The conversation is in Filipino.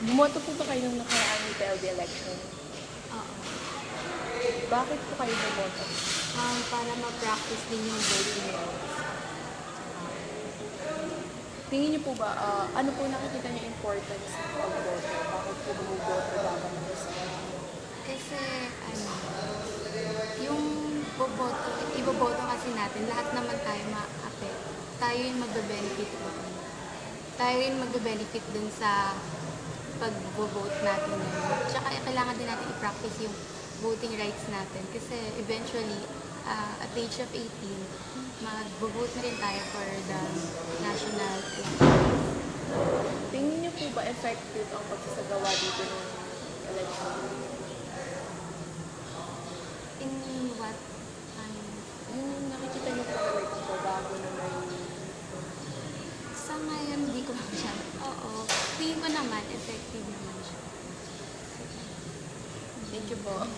Bumoto po ba kayo nung nakaraang PLD election? Oo. Bakit po kayo bumoto? Para ma-practice din yung voting rights. Tingin niyo po ba, ano po nakikita niyo importance ng pagboto? Bakit po bumuboto dapat ang isa? Kasi, yung iboboto kasi natin, lahat naman tayo ma-affect. Tayo yung magbe-benefit doon. Tayo yung magbe-benefit dun sa pag-vote natin ngayon. Tsaka kailangan din natin i-practice yung voting rights natin. Kasi eventually, at the age of 18, mag-vote na rin tayo for the national elections. Tingin niyo po ba effective ang pagsasagawa dito ng election? In what? Yung nakikita niyo po election po bago na may... Sa ngayon, hindi ko masyado. Oo. Tingin ko naman, effective naman siya. Thank you po.